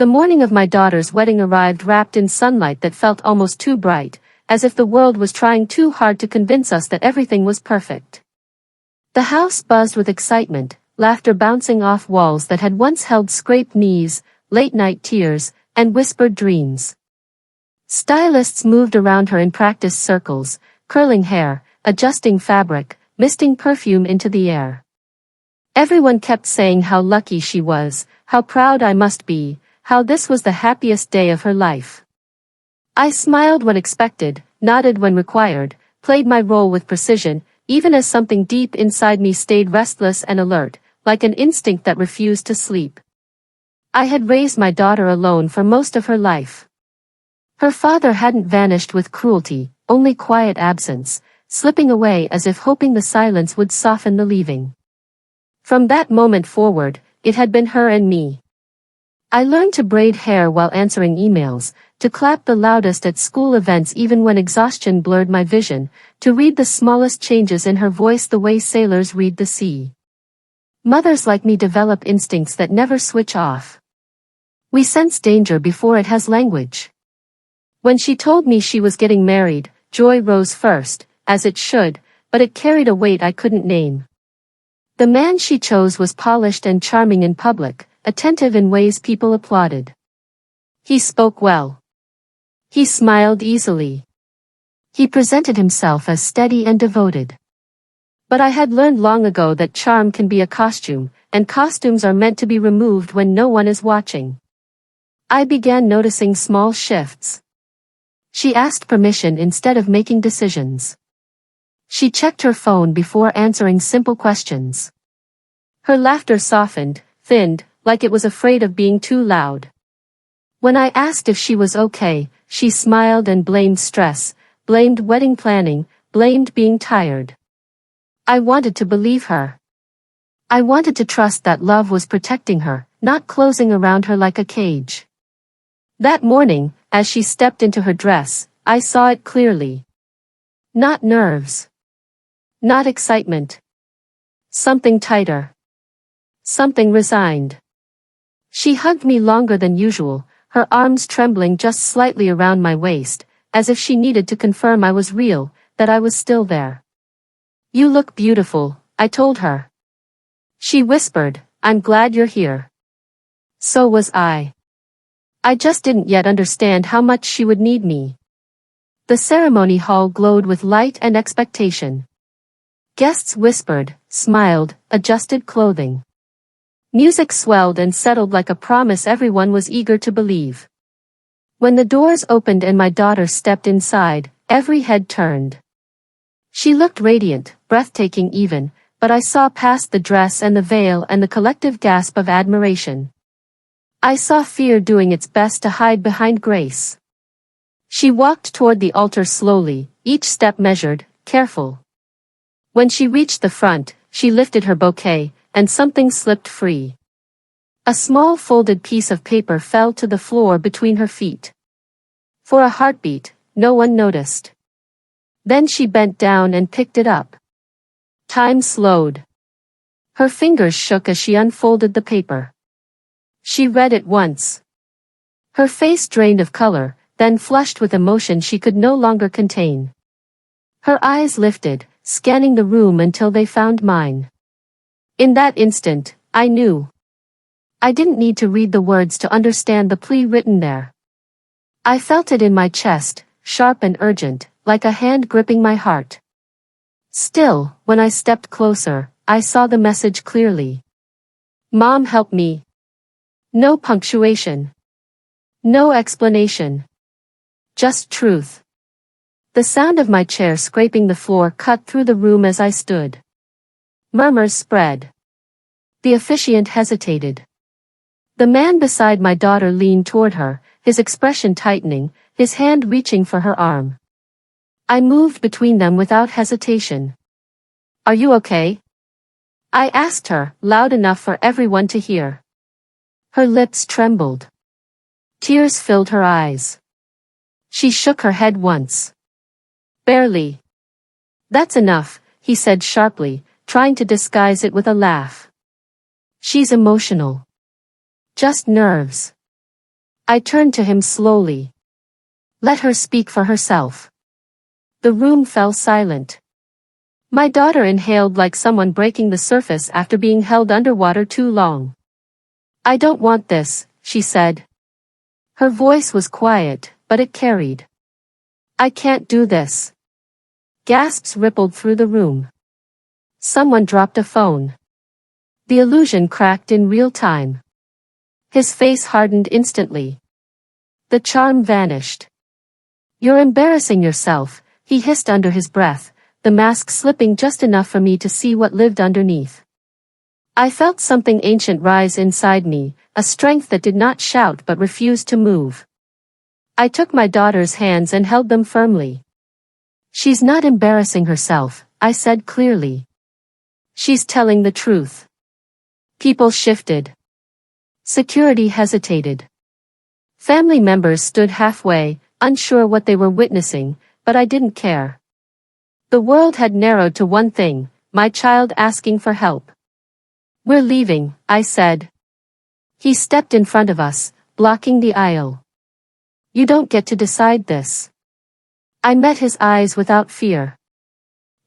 The morning of my daughter's wedding arrived wrapped in sunlight that felt almost too bright, as if the world was trying too hard to convince us that everything was perfect. The house buzzed with excitement, laughter bouncing off walls that had once held scraped knees, late-night tears, and whispered dreams. Stylists moved around her in practiced circles, curling hair, adjusting fabric, misting perfume into the air. Everyone kept saying how lucky she was, how proud I must be, how this was the happiest day of her life. I smiled when expected, nodded when required, played my role with precision, even as something deep inside me stayed restless and alert, like an instinct that refused to sleep. I had raised my daughter alone for most of her life. Her father hadn't vanished with cruelty, only quiet absence, slipping away as if hoping the silence would soften the leaving. From that moment forward, it had been her and me. I learned to braid hair while answering emails, to clap the loudest at school events even when exhaustion blurred my vision, to read the smallest changes in her voice the way sailors read the sea. Mothers like me develop instincts that never switch off. We sense danger before it has language. When she told me she was getting married, joy rose first, as it should, but it carried a weight I couldn't name. The man she chose was polished and charming in public, attentive in ways people applauded. He spoke well. He smiled easily. He presented himself as steady and devoted. But I had learned long ago that charm can be a costume, and costumes are meant to be removed when no one is watching. I began noticing small shifts. She asked permission instead of making decisions. She checked her phone before answering simple questions. Her laughter softened, thinned, like it was afraid of being too loud. When I asked if she was okay, she smiled and blamed stress, blamed wedding planning, blamed being tired. I wanted to believe her. I wanted to trust that love was protecting her, not closing around her like a cage. That morning, as she stepped into her dress, I saw it clearly. Not nerves. Not excitement. Something tighter. Something resigned. She hugged me longer than usual, her arms trembling just slightly around my waist, as if she needed to confirm I was real, that I was still there. "You look beautiful," I told her. She whispered, "I'm glad you're here." So was I. I just didn't yet understand how much she would need me. The ceremony hall glowed with light and expectation. Guests whispered, smiled, adjusted clothing. Music swelled and settled like a promise everyone was eager to believe. When the doors opened and my daughter stepped inside, every head turned. She looked radiant, breathtaking even, but I saw past the dress and the veil and the collective gasp of admiration. I saw fear doing its best to hide behind grace. She walked toward the altar slowly, each step measured, careful. When she reached the front, she lifted her bouquet, and something slipped free. A small folded piece of paper fell to the floor between her feet. For a heartbeat, no one noticed. Then she bent down and picked it up. Time slowed. Her fingers shook as she unfolded the paper. She read it once. Her face drained of color, then flushed with emotion she could no longer contain. Her eyes lifted, scanning the room until they found mine. In that instant, I knew. I didn't need to read the words to understand the plea written there. I felt it in my chest, sharp and urgent, like a hand gripping my heart. Still, when I stepped closer, I saw the message clearly. Mom, help me. No punctuation. No explanation. Just truth. The sound of my chair scraping the floor cut through the room as I stood. Murmurs spread. The officiant hesitated. The man beside my daughter leaned toward her, his expression tightening, his hand reaching for her arm. I moved between them without hesitation. "Are you okay?" I asked her, loud enough for everyone to hear. Her lips trembled. Tears filled her eyes. She shook her head once. "Barely." "That's enough," he said sharply, trying to disguise it with a laugh. "She's emotional. Just nerves." I turned to him slowly. Let her speak for herself. The room fell silent. My daughter inhaled like someone breaking the surface after being held underwater too long. I don't want this, she said. Her voice was quiet, but it carried. I can't do this. Gasps rippled through the room. Someone dropped a phone. The illusion cracked in real time. His face hardened instantly. The charm vanished. You're embarrassing yourself, he hissed under his breath, the mask slipping just enough for me to see what lived underneath. I felt something ancient rise inside me, a strength that did not shout but refused to move. I took my daughter's hands and held them firmly. She's not embarrassing herself, I said clearly. She's telling the truth. People shifted. Security hesitated. Family members stood halfway, unsure what they were witnessing, but I didn't care. The world had narrowed to one thing, my child asking for help. We're leaving, I said. He stepped in front of us, blocking the aisle. You don't get to decide this. I met his eyes without fear.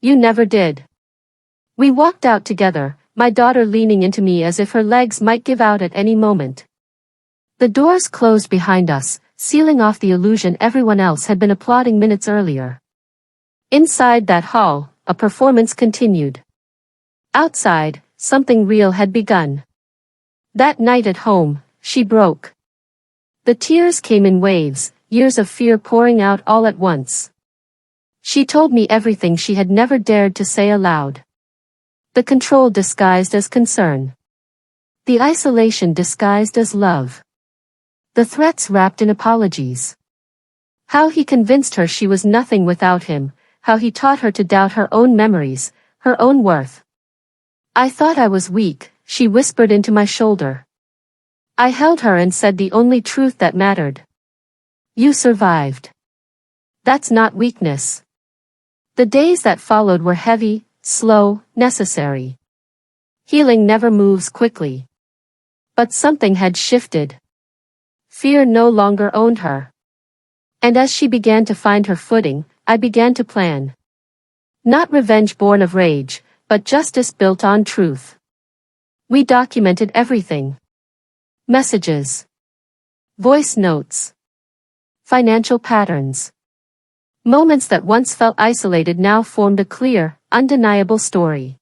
You never did. We walked out together, my daughter leaning into me as if her legs might give out at any moment. The doors closed behind us, sealing off the illusion everyone else had been applauding minutes earlier. Inside that hall, a performance continued. Outside, something real had begun. That night at home, she broke. The tears came in waves, years of fear pouring out all at once. She told me everything she had never dared to say aloud. The control disguised as concern. The isolation disguised as love. The threats wrapped in apologies. How he convinced her she was nothing without him, how he taught her to doubt her own memories, her own worth. I thought I was weak, she whispered into my shoulder. I held her and said the only truth that mattered. You survived. That's not weakness. The days that followed were heavy, slow, necessary. Healing never moves quickly. But something had shifted. Fear no longer owned her. And as she began to find her footing, I began to plan. Not revenge born of rage, but justice built on truth. We documented everything. Messages. Voice notes. Financial patterns. Moments that once felt isolated now formed a clear, undeniable story.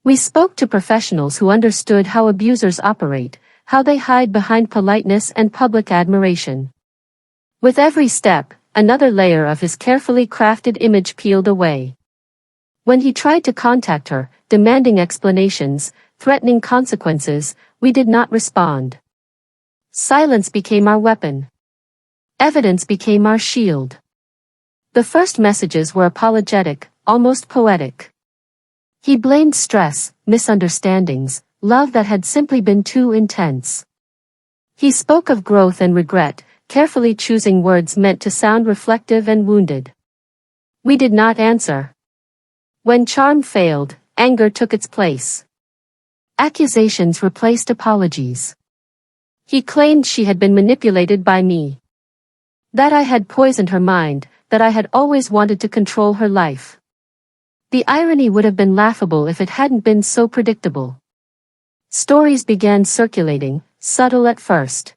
We spoke to professionals who understood how abusers operate, how they hide behind politeness and public admiration. With every step, another layer of his carefully crafted image peeled away. When he tried to contact her, demanding explanations, threatening consequences, we did not respond. Silence became our weapon. Evidence became our shield. The first messages were apologetic, almost poetic. He blamed stress, misunderstandings, love that had simply been too intense. He spoke of growth and regret, carefully choosing words meant to sound reflective and wounded. We did not answer. When charm failed, anger took its place. Accusations replaced apologies. He claimed she had been manipulated by me. That I had poisoned her mind, that I had always wanted to control her life. The irony would have been laughable if it hadn't been so predictable. Stories began circulating, subtle at first.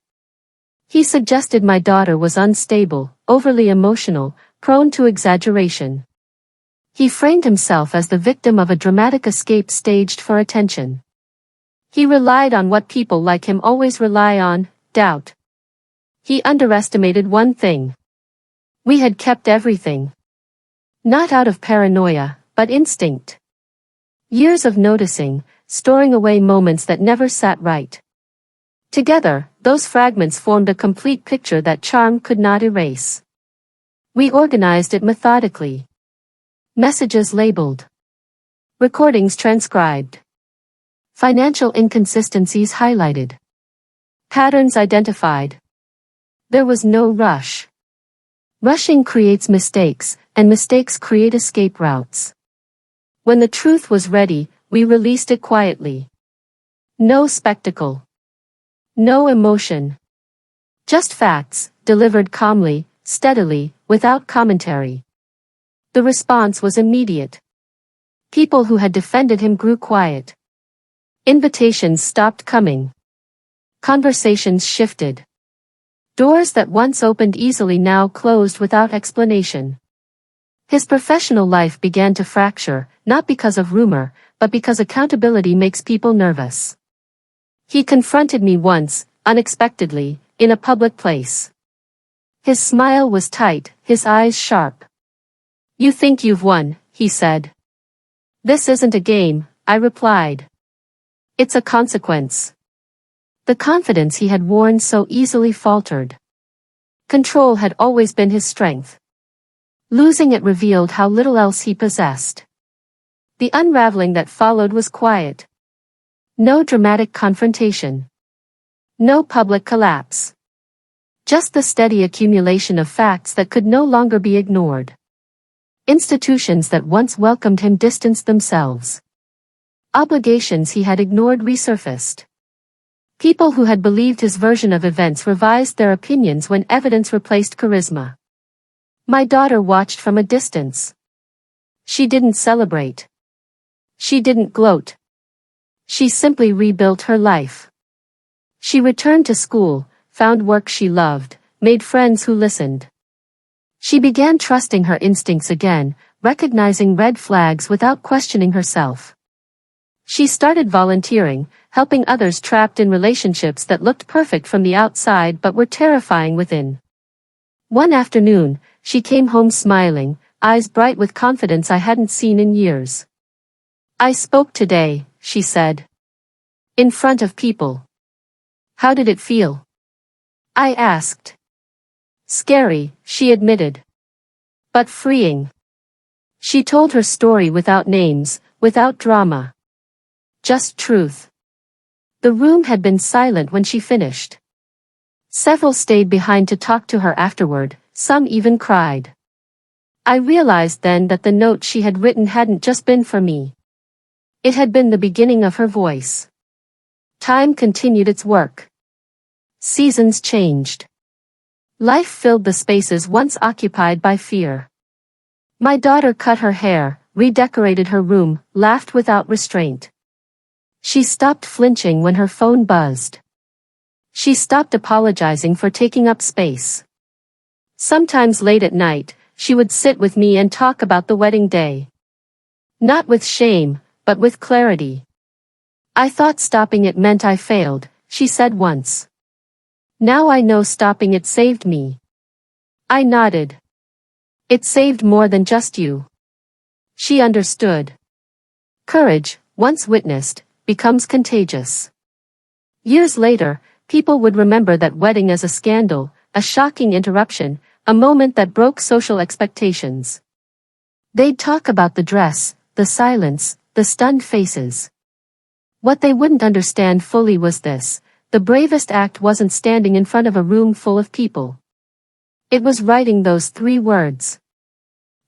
He suggested my daughter was unstable, overly emotional, prone to exaggeration. He framed himself as the victim of a dramatic escape staged for attention. He relied on what people like him always rely on, doubt. He underestimated one thing. We had kept everything. Not out of paranoia, but instinct. Years of noticing, storing away moments that never sat right. Together, those fragments formed a complete picture that charm could not erase. We organized it methodically. Messages labeled. Recordings transcribed. Financial inconsistencies highlighted. Patterns identified. There was no rush. Rushing creates mistakes, and mistakes create escape routes. When the truth was ready, we released it quietly. No spectacle. No emotion. Just facts, delivered calmly, steadily, without commentary. The response was immediate. People who had defended him grew quiet. Invitations stopped coming. Conversations shifted. Doors that once opened easily now closed without explanation. His professional life began to fracture, not because of rumor, but because accountability makes people nervous. He confronted me once, unexpectedly, in a public place. His smile was tight, his eyes sharp. "You think you've won," he said. "This isn't a game," I replied. "It's a consequence." The confidence he had worn so easily faltered. Control had always been his strength. Losing it revealed how little else he possessed. The unraveling that followed was quiet. No dramatic confrontation. No public collapse. Just the steady accumulation of facts that could no longer be ignored. Institutions that once welcomed him distanced themselves. Obligations he had ignored resurfaced. People who had believed his version of events revised their opinions when evidence replaced charisma. My daughter watched from a distance. She didn't celebrate. She didn't gloat. She simply rebuilt her life. She returned to school, found work she loved, made friends who listened. She began trusting her instincts again, recognizing red flags without questioning herself. She started volunteering, helping others trapped in relationships that looked perfect from the outside but were terrifying within. One afternoon, she came home smiling, eyes bright with confidence I hadn't seen in years. "I spoke today," she said. "In front of people." "How did it feel?" I asked. "Scary," she admitted. "But freeing." She told her story without names, without drama. Just truth. The room had been silent when she finished. Several stayed behind to talk to her afterward, some even cried. I realized then that the note she had written hadn't just been for me. It had been the beginning of her voice. Time continued its work. Seasons changed. Life filled the spaces once occupied by fear. My daughter cut her hair, redecorated her room, laughed without restraint. She stopped flinching when her phone buzzed. She stopped apologizing for taking up space. Sometimes late at night, she would sit with me and talk about the wedding day. Not with shame, but with clarity. "I thought stopping it meant I failed," she said once. "Now I know stopping it saved me." I nodded. "It saved more than just you." She understood. Courage, once witnessed, becomes contagious. Years later, people would remember that wedding as a scandal, a shocking interruption, a moment that broke social expectations. They'd talk about the dress, the silence, the stunned faces. What they wouldn't understand fully was this: the bravest act wasn't standing in front of a room full of people. It was writing those 3 words.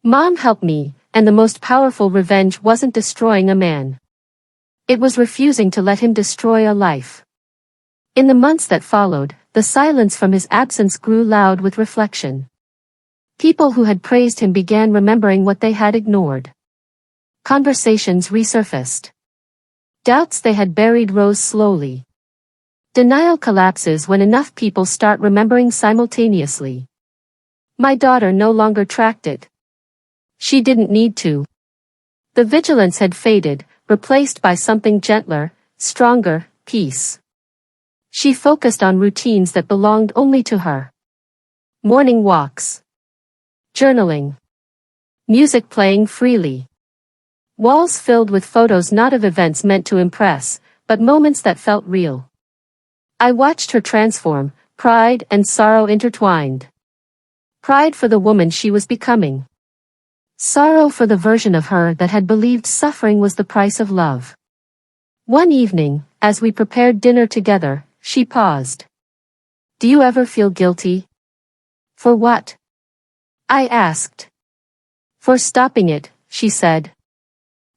"Mom, help me," and the most powerful revenge wasn't destroying a man. It was refusing to let him destroy a life. In the months that followed, the silence from his absence grew loud with reflection. People who had praised him began remembering what they had ignored. Conversations resurfaced. Doubts they had buried rose slowly. Denial collapses when enough people start remembering simultaneously. My daughter no longer tracked it. She didn't need to. The vigilance had faded, replaced by something gentler, stronger, peace. She focused on routines that belonged only to her. Morning walks. Journaling. Music playing freely. Walls filled with photos not of events meant to impress, but moments that felt real. I watched her transform, pride and sorrow intertwined. Pride for the woman she was becoming. Sorrow for the version of her that had believed suffering was the price of love. One evening, as we prepared dinner together, she paused. "Do you ever feel guilty?" "For what?" I asked. "For stopping it," she said.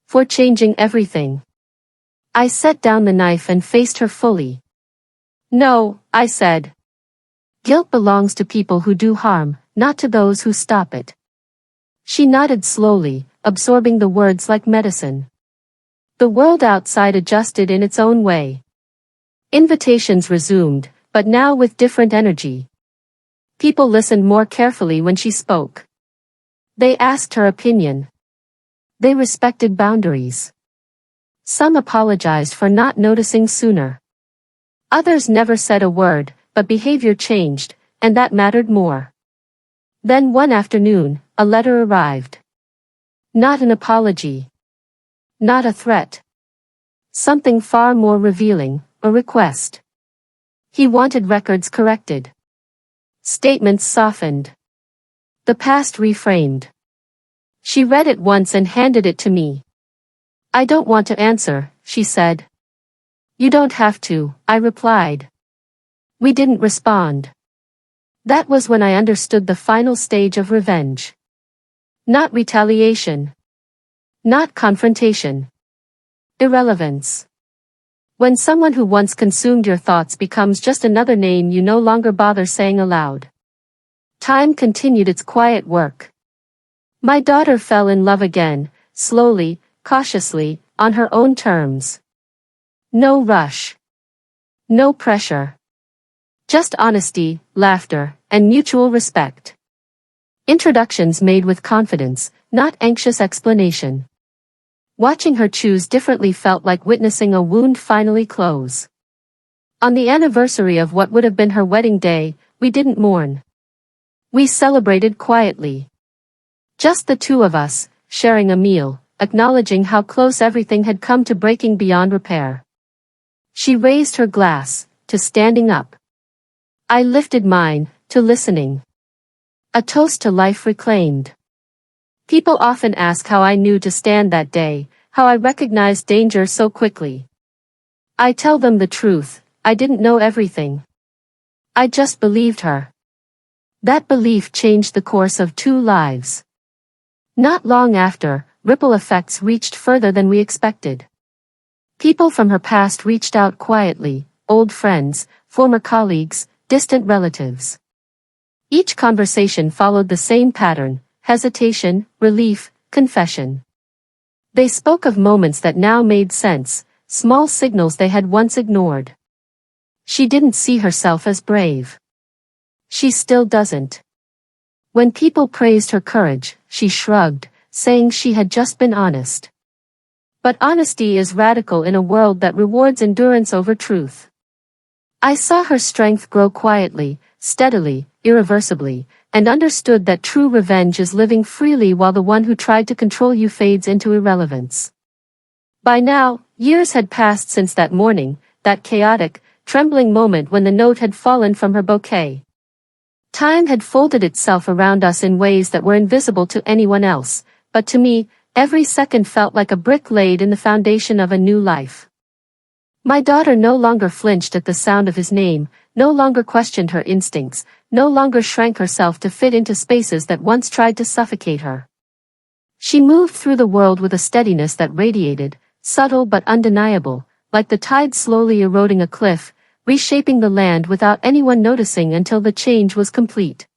"For changing everything." I set down the knife and faced her fully. "No," I said. Guilt belongs to people who do harm, not to those who stop it. She nodded slowly, absorbing the words like medicine. The world outside adjusted in its own way. Invitations resumed, but now with different energy. People listened more carefully when she spoke. They asked her opinion. They respected boundaries. Some apologized for not noticing sooner. Others never said a word, but behavior changed, and that mattered more. Then one afternoon, a letter arrived. Not an apology. Not a threat. Something far more revealing, a request. He wanted records corrected. Statements softened. The past reframed. She read it once and handed it to me. I don't want to answer, she said. You don't have to, I replied. We didn't respond. That was when I understood the final stage of revenge. Not retaliation. Not confrontation. Irrelevance. When someone who once consumed your thoughts becomes just another name you no longer bother saying aloud. Time continued its quiet work. My daughter fell in love again, slowly, cautiously, on her own terms. No rush. No pressure. Just honesty, laughter, and mutual respect. Introductions made with confidence, not anxious explanation. Watching her choose differently felt like witnessing a wound finally close. On the anniversary of what would have been her wedding day, we didn't mourn. We celebrated quietly. Just the two of us, sharing a meal, acknowledging how close everything had come to breaking beyond repair. She raised her glass, to standing up. I lifted mine, to listening. A toast to life reclaimed. People often ask how I knew to stand that day, how I recognized danger so quickly. I tell them the truth, I didn't know everything. I just believed her. That belief changed the course of 2 lives. Not long after, ripple effects reached further than we expected. People from her past reached out quietly, old friends, former colleagues, distant relatives. Each conversation followed the same pattern: hesitation, relief, confession. They spoke of moments that now made sense, small signals they had once ignored. She didn't see herself as brave. She still doesn't. When people praised her courage, she shrugged, saying she had just been honest. But honesty is radical in a world that rewards endurance over truth. I saw her strength grow quietly, steadily, irreversibly, and understood that true revenge is living freely while the one who tried to control you fades into irrelevance. By now, years had passed since that morning, that chaotic, trembling moment when the note had fallen from her bouquet. Time had folded itself around us in ways that were invisible to anyone else, but to me, every second felt like a brick laid in the foundation of a new life. My daughter no longer flinched at the sound of his name, no longer questioned her instincts, no longer shrank herself to fit into spaces that once tried to suffocate her. She moved through the world with a steadiness that radiated, subtle but undeniable, like the tide slowly eroding a cliff, reshaping the land without anyone noticing until the change was complete.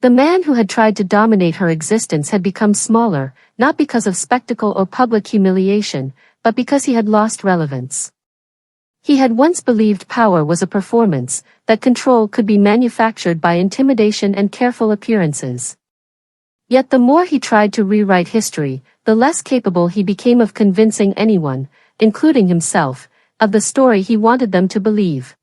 The man who had tried to dominate her existence had become smaller, not because of spectacle or public humiliation, but because he had lost relevance. He had once believed power was a performance, that control could be manufactured by intimidation and careful appearances. Yet the more he tried to rewrite history, the less capable he became of convincing anyone, including himself, of the story he wanted them to believe.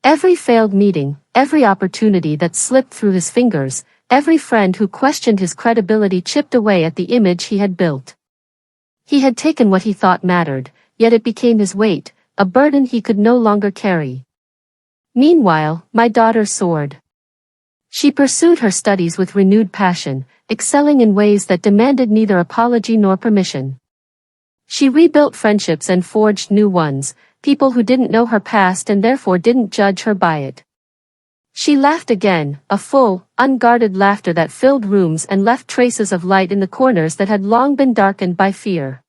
Every failed meeting, every opportunity that slipped through his fingers, every friend who questioned his credibility chipped away at the image he had built. He had taken what he thought mattered, yet it became his weight, a burden he could no longer carry. Meanwhile, my daughter soared. She pursued her studies with renewed passion, excelling in ways that demanded neither apology nor permission. She rebuilt friendships and forged new ones, people who didn't know her past and therefore didn't judge her by it. She laughed again, a full, unguarded laughter that filled rooms and left traces of light in the corners that had long been darkened by fear.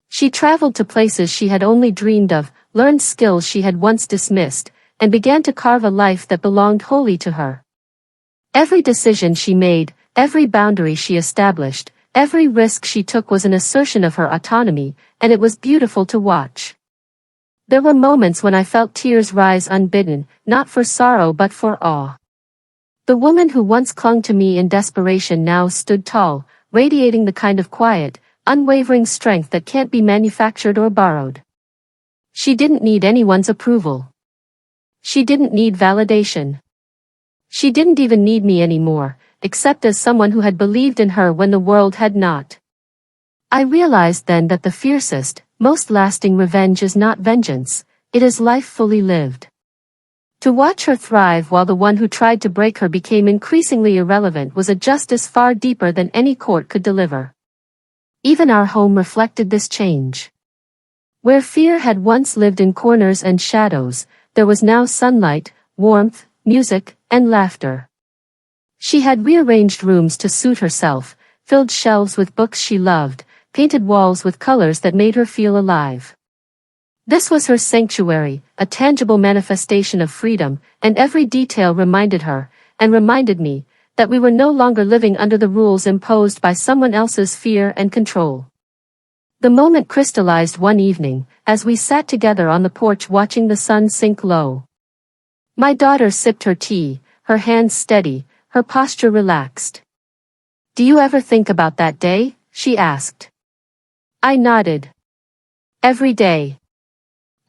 She traveled to places she had only dreamed of, learned skills she had once dismissed, and began to carve a life that belonged wholly to her. Every decision she made, every boundary she established, every risk she took was an assertion of her autonomy, and it was beautiful to watch. There were moments when I felt tears rise unbidden, not for sorrow but for awe. The woman who once clung to me in desperation now stood tall, radiating the kind of quiet, unwavering strength that can't be manufactured or borrowed. She didn't need anyone's approval. She didn't need validation. She didn't even need me anymore, except as someone who had believed in her when the world had not. I realized then that the fiercest, most lasting revenge is not vengeance, it is life fully lived. To watch her thrive while the one who tried to break her became increasingly irrelevant was a justice far deeper than any court could deliver. Even our home reflected this change. Where fear had once lived in corners and shadows, there was now sunlight, warmth, music, and laughter. She had rearranged rooms to suit herself, filled shelves with books she loved, painted walls with colors that made her feel alive. This was her sanctuary, a tangible manifestation of freedom, and every detail reminded her, and reminded me, that we were no longer living under the rules imposed by someone else's fear and control. The moment crystallized one evening, as we sat together on the porch watching the sun sink low. My daughter sipped her tea, her hands steady, her posture relaxed. "Do you ever think about that day?" she asked. I nodded. "Every day.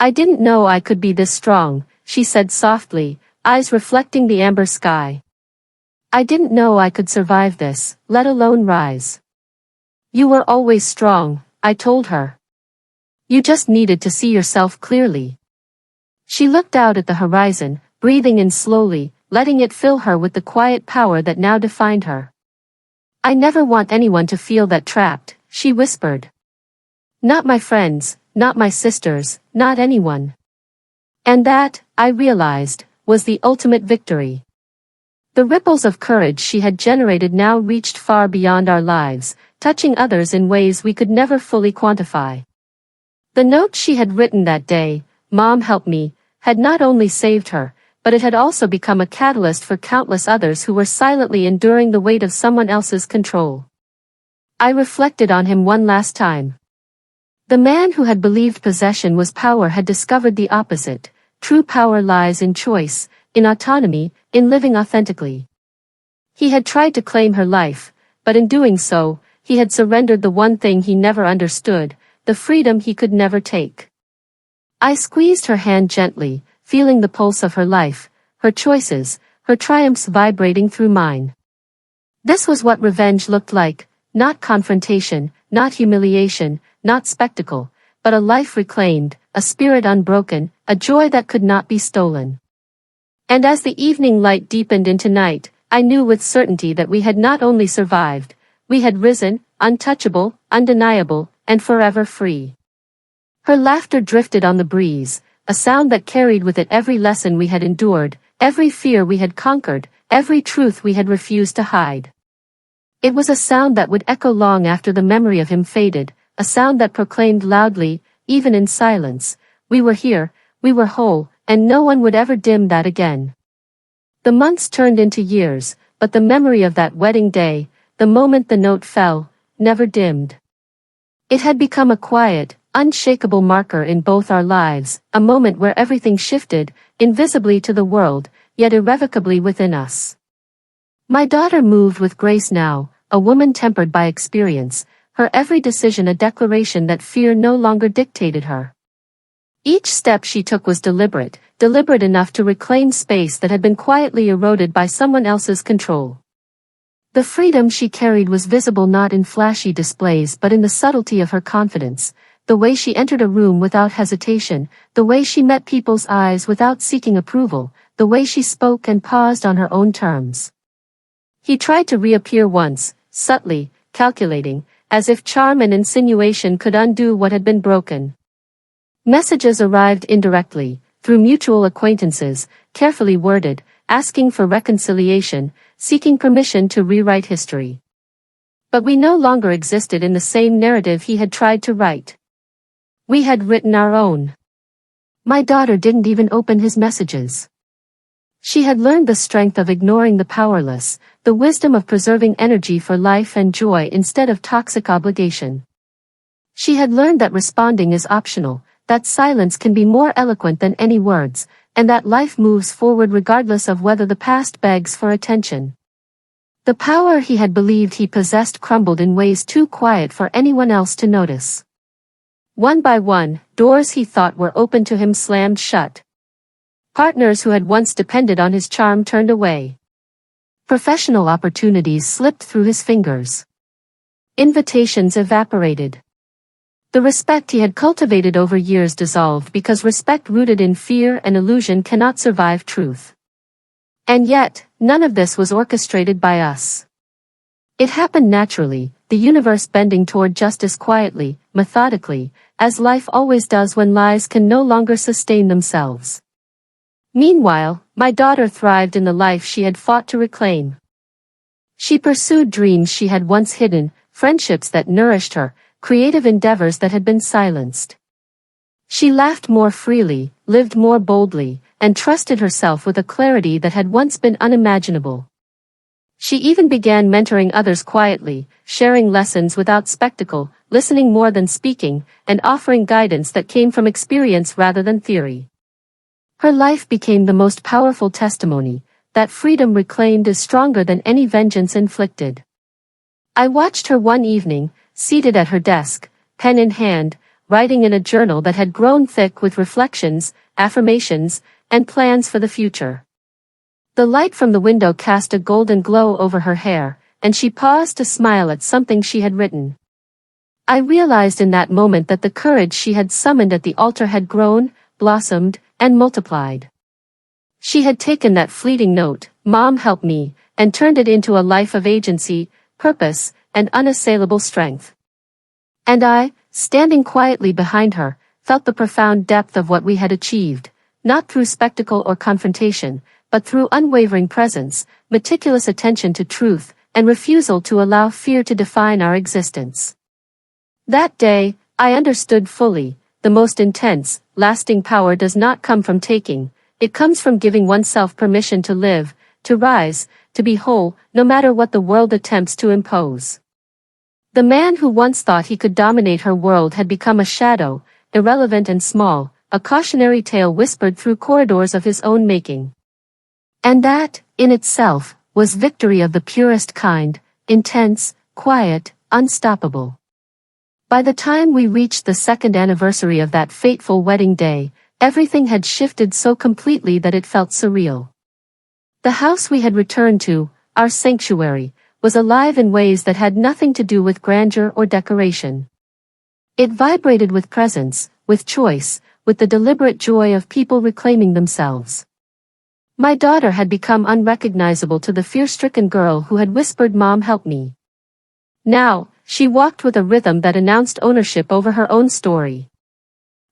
I didn't know I could be this strong," she said softly, eyes reflecting the amber sky. "I didn't know I could survive this, let alone rise." "You were always strong," I told her. "You just needed to see yourself clearly." She looked out at the horizon, breathing in slowly, letting it fill her with the quiet power that now defined her. "I never want anyone to feel that trapped," she whispered. "Not my friends, not my sisters, not anyone." And that, I realized, was the ultimate victory. The ripples of courage she had generated now reached far beyond our lives, touching others in ways we could never fully quantify. The note she had written that day, "Mom help me," had not only saved her, but it had also become a catalyst for countless others who were silently enduring the weight of someone else's control. I reflected on him one last time. The man who had believed possession was power had discovered the opposite. True power lies in choice, in autonomy, in living authentically. He had tried to claim her life, but in doing so, he had surrendered the one thing he never understood, the freedom he could never take. I squeezed her hand gently, feeling the pulse of her life, her choices, her triumphs vibrating through mine. This was what revenge looked like, not confrontation, not humiliation, not spectacle, but a life reclaimed, a spirit unbroken, a joy that could not be stolen. And as the evening light deepened into night, I knew with certainty that we had not only survived, we had risen, untouchable, undeniable, and forever free. Her laughter drifted on the breeze, a sound that carried with it every lesson we had endured, every fear we had conquered, every truth we had refused to hide. It was a sound that would echo long after the memory of him faded, a sound that proclaimed loudly, even in silence, we were here, we were whole, and no one would ever dim that again. The months turned into years, but the memory of that wedding day, the moment the note fell, never dimmed. It had become a quiet, unshakable marker in both our lives, a moment where everything shifted, invisibly to the world, yet irrevocably within us. My daughter moved with grace now, a woman tempered by experience, her every decision a declaration that fear no longer dictated her. Each step she took was deliberate enough to reclaim space that had been quietly eroded by someone else's control. The freedom she carried was visible not in flashy displays but in the subtlety of her confidence, the way she entered a room without hesitation, the way she met people's eyes without seeking approval, the way she spoke and paused on her own terms. He tried to reappear once, subtly, calculating, as if charm and insinuation could undo what had been broken. Messages arrived indirectly, through mutual acquaintances, carefully worded, asking for reconciliation, seeking permission to rewrite history. But we no longer existed in the same narrative he had tried to write. We had written our own. My daughter didn't even open his messages. She had learned the strength of ignoring the powerless, the wisdom of preserving energy for life and joy instead of toxic obligation. She had learned that responding is optional, that silence can be more eloquent than any words, and that life moves forward regardless of whether the past begs for attention. The power he had believed he possessed crumbled in ways too quiet for anyone else to notice. One by one, doors he thought were open to him slammed shut. Partners who had once depended on his charm turned away. Professional opportunities slipped through his fingers. Invitations evaporated. The respect he had cultivated over years dissolved because respect rooted in fear and illusion cannot survive truth. And yet, none of this was orchestrated by us. It happened naturally, the universe bending toward justice quietly, methodically, as life always does when lies can no longer sustain themselves. Meanwhile, my daughter thrived in the life she had fought to reclaim. She pursued dreams she had once hidden, friendships that nourished her, creative endeavors that had been silenced. She laughed more freely, lived more boldly, and trusted herself with a clarity that had once been unimaginable. She even began mentoring others quietly, sharing lessons without spectacle, listening more than speaking, and offering guidance that came from experience rather than theory. Her life became the most powerful testimony that freedom reclaimed is stronger than any vengeance inflicted. I watched her one evening, seated at her desk, pen in hand, writing in a journal that had grown thick with reflections, affirmations, and plans for the future. The light from the window cast a golden glow over her hair, and she paused to smile at something she had written. I realized in that moment that the courage she had summoned at the altar had grown, blossomed, and multiplied. She had taken that fleeting note, "Mom, help me," and turned it into a life of agency, purpose, and unassailable strength. And I, standing quietly behind her, felt the profound depth of what we had achieved, not through spectacle or confrontation, but through unwavering presence, meticulous attention to truth, and refusal to allow fear to define our existence. That day, I understood fully, the most intense, lasting power does not come from taking, it comes from giving oneself permission to live, to rise, to be whole, no matter what the world attempts to impose. The man who once thought he could dominate her world had become a shadow, irrelevant and small, a cautionary tale whispered through corridors of his own making. And that, in itself, was victory of the purest kind, intense, quiet, unstoppable. By the time we reached the second anniversary of that fateful wedding day, everything had shifted so completely that it felt surreal. The house we had returned to, our sanctuary, was alive in ways that had nothing to do with grandeur or decoration. It vibrated with presence, with choice, with the deliberate joy of people reclaiming themselves. My daughter had become unrecognizable to the fear-stricken girl who had whispered, "Mom, help me." Now, she walked with a rhythm that announced ownership over her own story.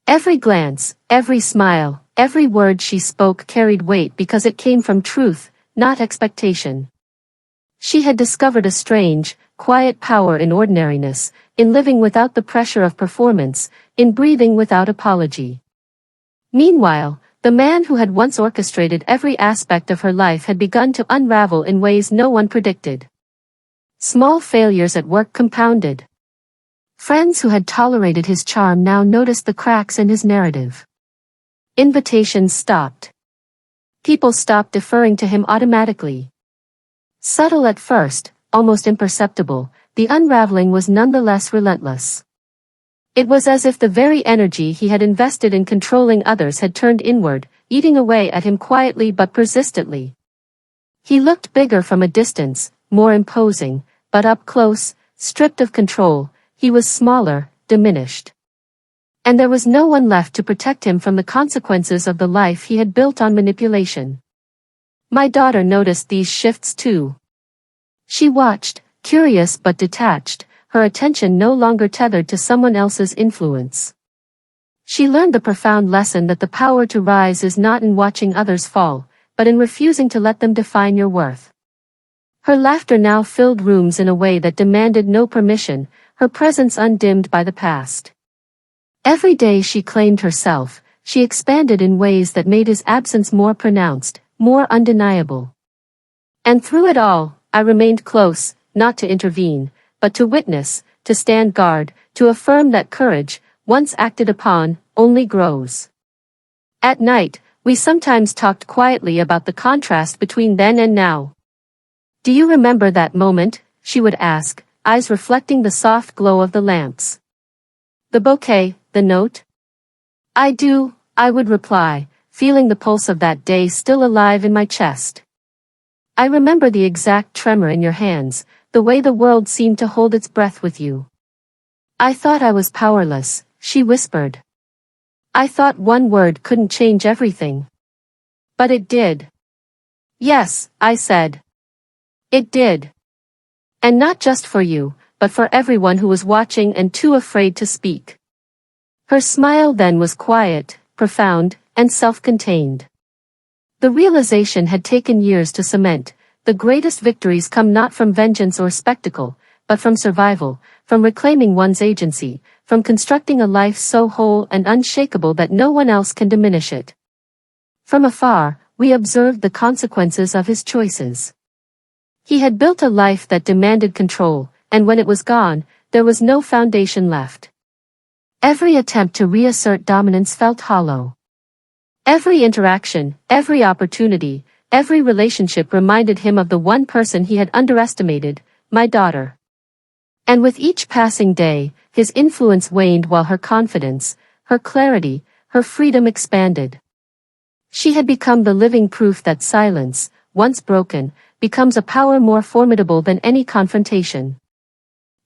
Every glance, every smile, every word she spoke carried weight because it came from truth, not expectation. She had discovered a strange, quiet power in ordinariness, in living without the pressure of performance, in breathing without apology. Meanwhile, the man who had once orchestrated every aspect of her life had begun to unravel in ways no one predicted. Small failures at work compounded. Friends who had tolerated his charm now noticed the cracks in his narrative. Invitations stopped. People stopped deferring to him automatically. Subtle at first, almost imperceptible, the unraveling was nonetheless relentless. It was as if the very energy he had invested in controlling others had turned inward, eating away at him quietly but persistently. He looked bigger from a distance, more imposing, but up close, stripped of control, he was smaller, diminished. And there was no one left to protect him from the consequences of the life he had built on manipulation. My daughter noticed these shifts too. She watched, curious but detached, her attention no longer tethered to someone else's influence. She learned the profound lesson that the power to rise is not in watching others fall, but in refusing to let them define your worth. Her laughter now filled rooms in a way that demanded no permission, her presence undimmed by the past. Every day she claimed herself, she expanded in ways that made his absence more pronounced, more undeniable. And through it all, I remained close, not to intervene, but to witness, to stand guard, to affirm that courage, once acted upon, only grows. At night, we sometimes talked quietly about the contrast between then and now. "Do you remember that moment?" she would ask, eyes reflecting the soft glow of the lamps. "The bouquet, the note?" "I do," I would reply, feeling the pulse of that day still alive in my chest. "I remember the exact tremor in your hands, the way the world seemed to hold its breath with you." "I thought I was powerless," she whispered. "I thought one word couldn't change everything." "But it did." "Yes," I said. "It did. And not just for you, but for everyone who was watching and too afraid to speak." Her smile then was quiet, profound, and self-contained. The realization had taken years to cement. The greatest victories come not from vengeance or spectacle, but from survival, from reclaiming one's agency, from constructing a life so whole and unshakable that no one else can diminish it. From afar, we observed the consequences of his choices. He had built a life that demanded control, and when it was gone, there was no foundation left. Every attempt to reassert dominance felt hollow. Every interaction, every opportunity, every relationship reminded him of the one person he had underestimated, my daughter. And with each passing day, his influence waned while her confidence, her clarity, her freedom expanded. She had become the living proof that silence, once broken, becomes a power more formidable than any confrontation.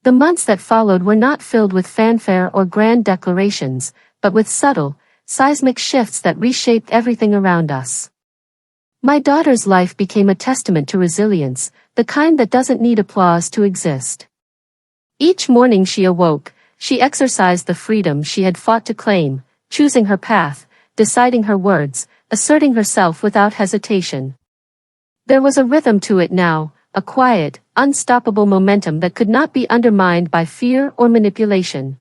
The months that followed were not filled with fanfare or grand declarations, but with subtle, seismic shifts that reshaped everything around us. My daughter's life became a testament to resilience, the kind that doesn't need applause to exist. Each morning she awoke, she exercised the freedom she had fought to claim, choosing her path, deciding her words, asserting herself without hesitation. There was a rhythm to it now, a quiet, unstoppable momentum that could not be undermined by fear or manipulation.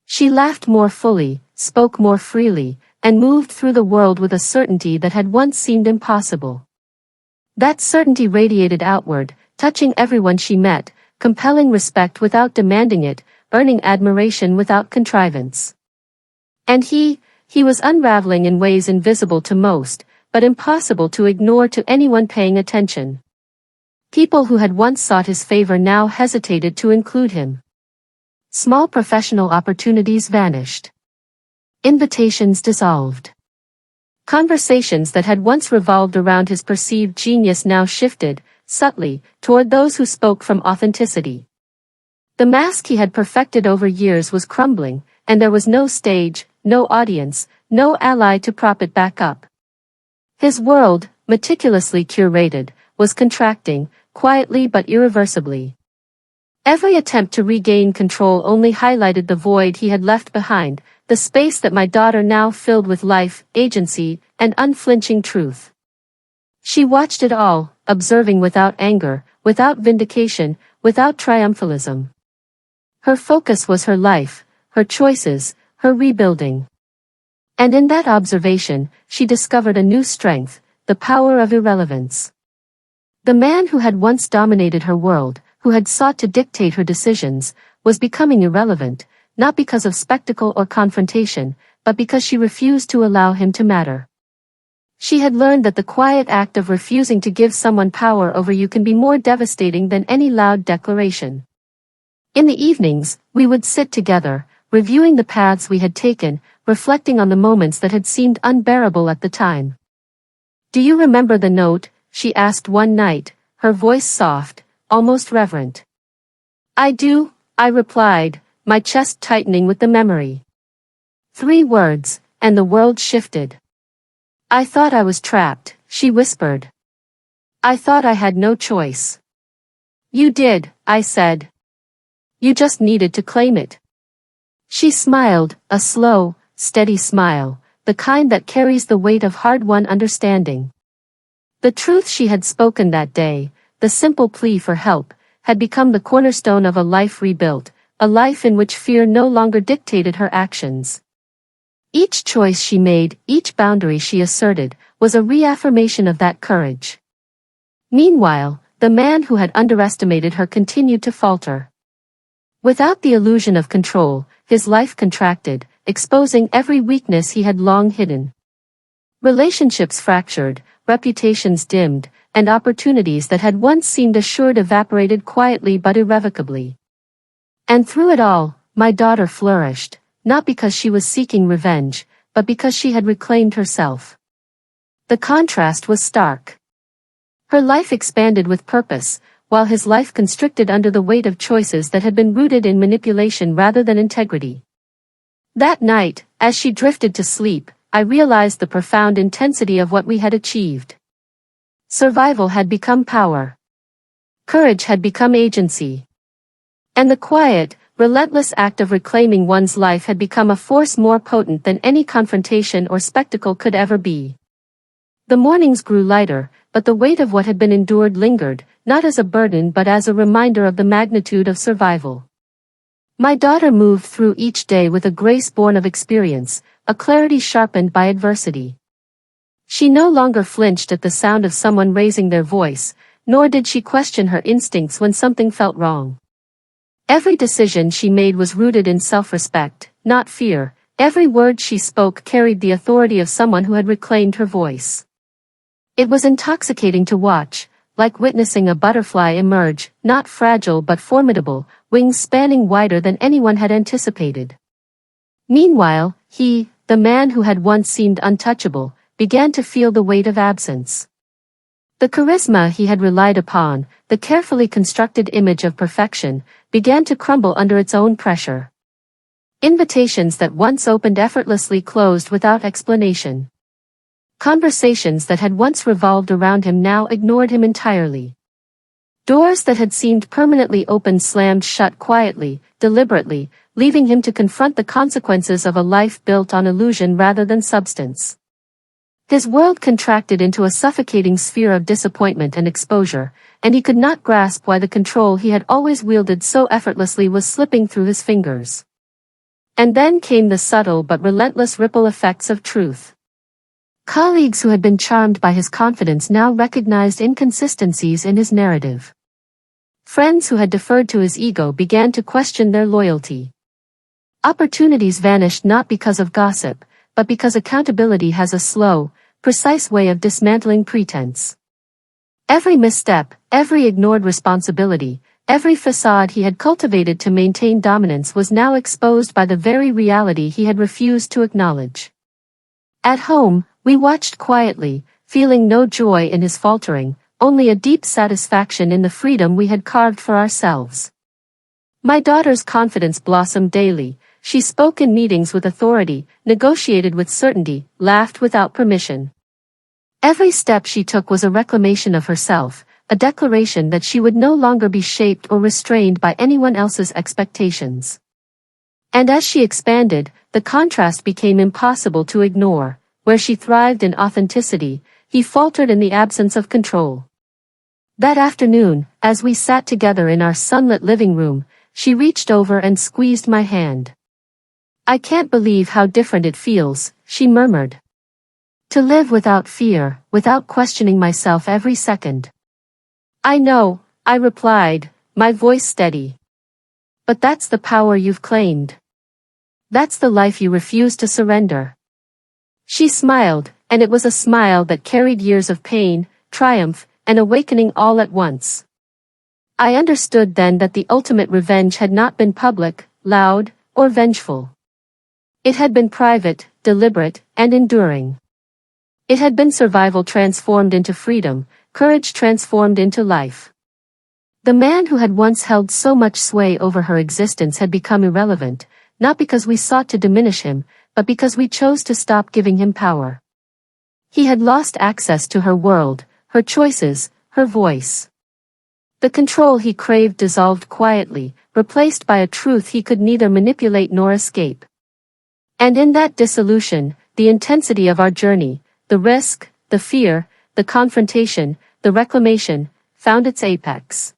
She laughed more fully, spoke more freely, and moved through the world with a certainty that had once seemed impossible. That certainty radiated outward, touching everyone she met, compelling respect without demanding it, earning admiration without contrivance. And he was unraveling in ways invisible to most, but impossible to ignore to anyone paying attention. People who had once sought his favor now hesitated to include him. Small professional opportunities vanished. Invitations dissolved. Conversations that had once revolved around his perceived genius now shifted, subtly, toward those who spoke from authenticity. The mask he had perfected over years was crumbling, and there was no stage, no audience, no ally to prop it back up. His world, meticulously curated, was contracting, quietly but irreversibly. Every attempt to regain control only highlighted the void he had left behind, the space that my daughter now filled with life, agency, and unflinching truth. She watched it all, observing without anger, without vindication, without triumphalism. Her focus was her life, her choices, her rebuilding. And in that observation, she discovered a new strength, the power of irrelevance. The man who had once dominated her world, who had sought to dictate her decisions, was becoming irrelevant, not because of spectacle or confrontation, but because she refused to allow him to matter. She had learned that the quiet act of refusing to give someone power over you can be more devastating than any loud declaration. In the evenings, we would sit together, reviewing the paths we had taken, reflecting on the moments that had seemed unbearable at the time. "Do you remember the note?" she asked one night, her voice soft, almost reverent. "I do," I replied, my chest tightening with the memory. 3 words, and the world shifted. "I thought I was trapped," she whispered. "I thought I had no choice." "You did," I said. "You just needed to claim it." She smiled, a slow, steady smile, the kind that carries the weight of hard-won understanding. The truth she had spoken that day, the simple plea for help, had become the cornerstone of a life rebuilt, a life in which fear no longer dictated her actions. Each choice she made, each boundary she asserted, was a reaffirmation of that courage. Meanwhile, the man who had underestimated her continued to falter. Without the illusion of control, his life contracted, exposing every weakness he had long hidden. Relationships fractured, reputations dimmed, and opportunities that had once seemed assured evaporated quietly but irrevocably. And through it all, my daughter flourished, not because she was seeking revenge, but because she had reclaimed herself. The contrast was stark. Her life expanded with purpose, while his life constricted under the weight of choices that had been rooted in manipulation rather than integrity. That night, as she drifted to sleep, I realized the profound intensity of what we had achieved. Survival had become power. Courage had become agency. And the quiet, relentless act of reclaiming one's life had become a force more potent than any confrontation or spectacle could ever be. The mornings grew lighter, but the weight of what had been endured lingered, not as a burden but as a reminder of the magnitude of survival. My daughter moved through each day with a grace born of experience, a clarity sharpened by adversity. She no longer flinched at the sound of someone raising their voice, nor did she question her instincts when something felt wrong. Every decision she made was rooted in self-respect, not fear. Every word she spoke carried the authority of someone who had reclaimed her voice. It was intoxicating to watch, like witnessing a butterfly emerge, not fragile but formidable, wings spanning wider than anyone had anticipated. Meanwhile, he, the man who had once seemed untouchable, began to feel the weight of absence. The charisma he had relied upon, the carefully constructed image of perfection, began to crumble under its own pressure. Invitations that once opened effortlessly closed without explanation. Conversations that had once revolved around him now ignored him entirely. Doors that had seemed permanently open slammed shut quietly, deliberately, leaving him to confront the consequences of a life built on illusion rather than substance. His world contracted into a suffocating sphere of disappointment and exposure, and he could not grasp why the control he had always wielded so effortlessly was slipping through his fingers. And then came the subtle but relentless ripple effects of truth. Colleagues who had been charmed by his confidence now recognized inconsistencies in his narrative. Friends who had deferred to his ego began to question their loyalty. Opportunities vanished not because of gossip, but because accountability has a slow, precise way of dismantling pretense. Every misstep, every ignored responsibility, every facade he had cultivated to maintain dominance was now exposed by the very reality he had refused to acknowledge. At home, we watched quietly, feeling no joy in his faltering, only a deep satisfaction in the freedom we had carved for ourselves. My daughter's confidence blossomed daily. She spoke in meetings with authority, negotiated with certainty, laughed without permission. Every step she took was a reclamation of herself, a declaration that she would no longer be shaped or restrained by anyone else's expectations. And as she expanded, the contrast became impossible to ignore. Where she thrived in authenticity, he faltered in the absence of control. That afternoon, as we sat together in our sunlit living room, she reached over and squeezed my hand. "I can't believe how different it feels," she murmured. "To live without fear, without questioning myself every second." "I know," I replied, my voice steady. "But that's the power you've claimed. That's the life you refuse to surrender." She smiled, and it was a smile that carried years of pain, triumph, and awakening all at once. I understood then that the ultimate revenge had not been public, loud, or vengeful. It had been private, deliberate, and enduring. It had been survival transformed into freedom, courage transformed into life. The man who had once held so much sway over her existence had become irrelevant, not because we sought to diminish him, but because we chose to stop giving him power. He had lost access to her world, her choices, her voice. The control he craved dissolved quietly, replaced by a truth he could neither manipulate nor escape. And in that dissolution, the intensity of our journey, the risk, the fear, the confrontation, the reclamation, found its apex.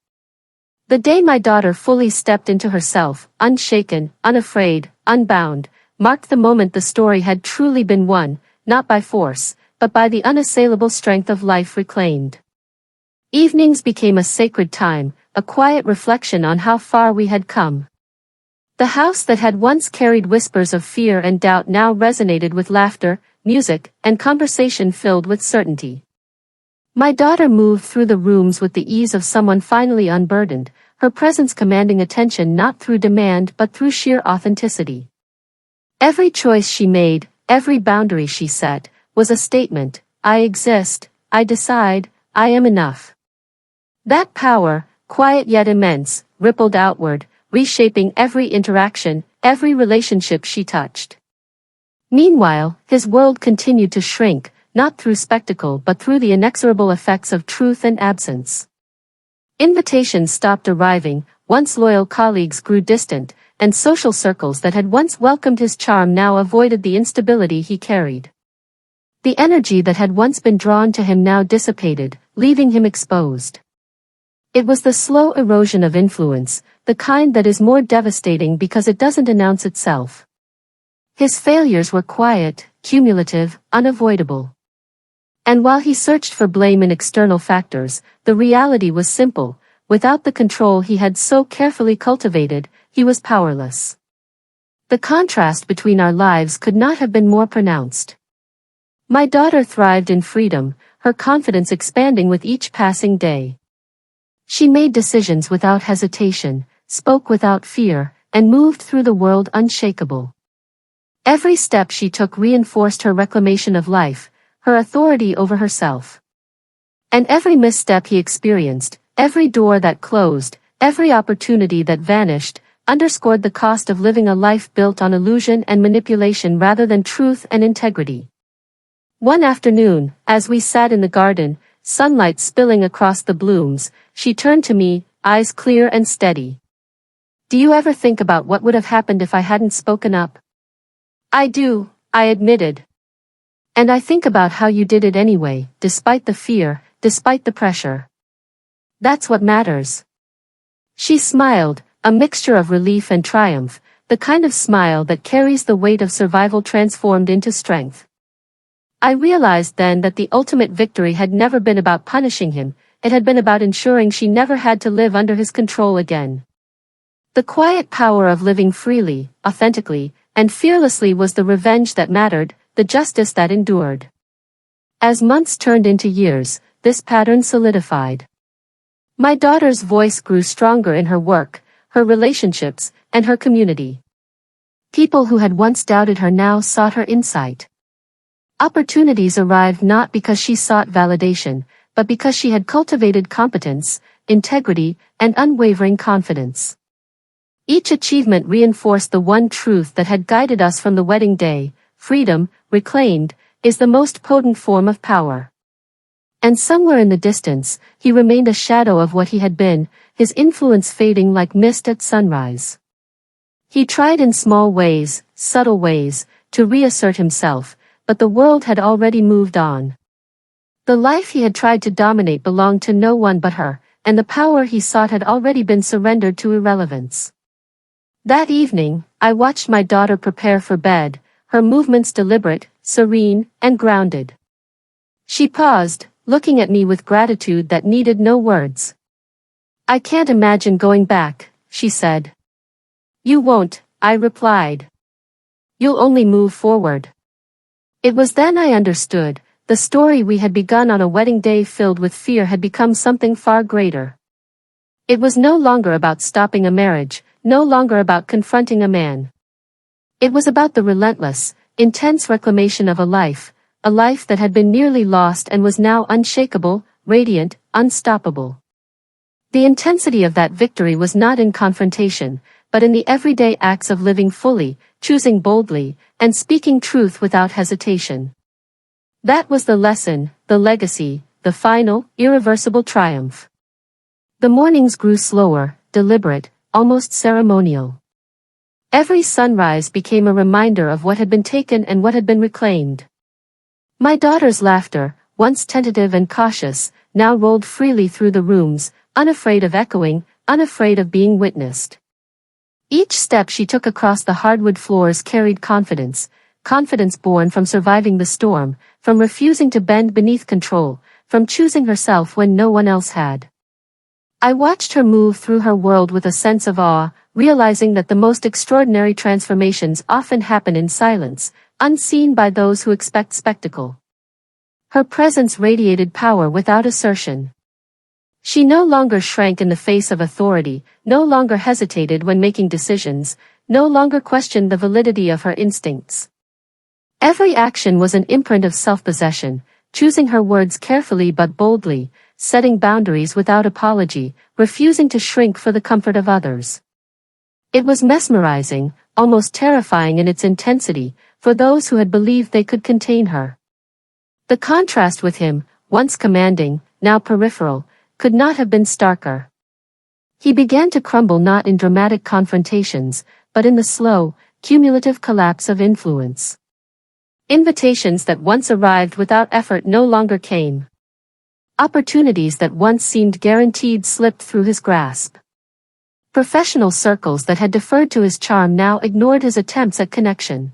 The day my daughter fully stepped into herself, unshaken, unafraid, unbound, marked the moment the story had truly been won, not by force, but by the unassailable strength of life reclaimed. Evenings became a sacred time, a quiet reflection on how far we had come. The house that had once carried whispers of fear and doubt now resonated with laughter, music, and conversation filled with certainty. My daughter moved through the rooms with the ease of someone finally unburdened, her presence commanding attention not through demand but through sheer authenticity. Every choice she made, every boundary she set, was a statement: I exist, I decide, I am enough. That power, quiet yet immense, rippled outward, reshaping every interaction, every relationship she touched. Meanwhile, his world continued to shrink, not through spectacle but through the inexorable effects of truth and absence. Invitations stopped arriving, once loyal colleagues grew distant, and social circles that had once welcomed his charm now avoided the instability he carried. The energy that had once been drawn to him now dissipated, leaving him exposed. It was the slow erosion of influence, the kind that is more devastating because it doesn't announce itself. His failures were quiet, cumulative, unavoidable. And while he searched for blame in external factors, the reality was simple: without the control he had so carefully cultivated, he was powerless. The contrast between our lives could not have been more pronounced. My daughter thrived in freedom, her confidence expanding with each passing day. She made decisions without hesitation, spoke without fear, and moved through the world unshakable. Every step she took reinforced her reclamation of life, her authority over herself. And every misstep he experienced, every door that closed, every opportunity that vanished, underscored the cost of living a life built on illusion and manipulation rather than truth and integrity. One afternoon, as we sat in the garden, sunlight spilling across the blooms, she turned to me, eyes clear and steady. "Do you ever think about what would have happened if I hadn't spoken up?" "I do," I admitted. "And I think about how you did it anyway, despite the fear, despite the pressure. That's what matters." She smiled, a mixture of relief and triumph, the kind of smile that carries the weight of survival transformed into strength. I realized then that the ultimate victory had never been about punishing him, it had been about ensuring she never had to live under his control again. The quiet power of living freely, authentically, and fearlessly was the revenge that mattered, the justice that endured. As months turned into years, this pattern solidified. My daughter's voice grew stronger in her work, her relationships, and her community. People who had once doubted her now sought her insight. Opportunities arrived not because she sought validation, but because she had cultivated competence, integrity, and unwavering confidence. Each achievement reinforced the one truth that had guided us from the wedding day: freedom, reclaimed, is the most potent form of power. And somewhere in the distance, he remained a shadow of what he had been, his influence fading like mist at sunrise. He tried in small ways, subtle ways, to reassert himself, but the world had already moved on. The life he had tried to dominate belonged to no one but her, and the power he sought had already been surrendered to irrelevance. That evening, I watched my daughter prepare for bed, her movements deliberate, serene, and grounded. She paused, looking at me with gratitude that needed no words. "I can't imagine going back," she said. "You won't," I replied. "You'll only move forward." It was then I understood, the story we had begun on a wedding day filled with fear had become something far greater. It was no longer about stopping a marriage, no longer about confronting a man. It was about the relentless, intense reclamation of a life that had been nearly lost and was now unshakable, radiant, unstoppable. The intensity of that victory was not in confrontation, but in the everyday acts of living fully, choosing boldly, and speaking truth without hesitation. That was the lesson, the legacy, the final, irreversible triumph. The mornings grew slower, deliberate, almost ceremonial. Every sunrise became a reminder of what had been taken and what had been reclaimed. My daughter's laughter, once tentative and cautious, now rolled freely through the rooms, unafraid of echoing, unafraid of being witnessed. Each step she took across the hardwood floors carried confidence, confidence born from surviving the storm, from refusing to bend beneath control, from choosing herself when no one else had. I watched her move through her world with a sense of awe, realizing that the most extraordinary transformations often happen in silence, unseen by those who expect spectacle. Her presence radiated power without assertion. She no longer shrank in the face of authority, no longer hesitated when making decisions, no longer questioned the validity of her instincts. Every action was an imprint of self-possession, choosing her words carefully but boldly, setting boundaries without apology, refusing to shrink for the comfort of others. It was mesmerizing, almost terrifying in its intensity, for those who had believed they could contain her. The contrast with him, once commanding, now peripheral, could not have been starker. He began to crumble not in dramatic confrontations, but in the slow, cumulative collapse of influence. Invitations that once arrived without effort no longer came. Opportunities that once seemed guaranteed slipped through his grasp. Professional circles that had deferred to his charm now ignored his attempts at connection.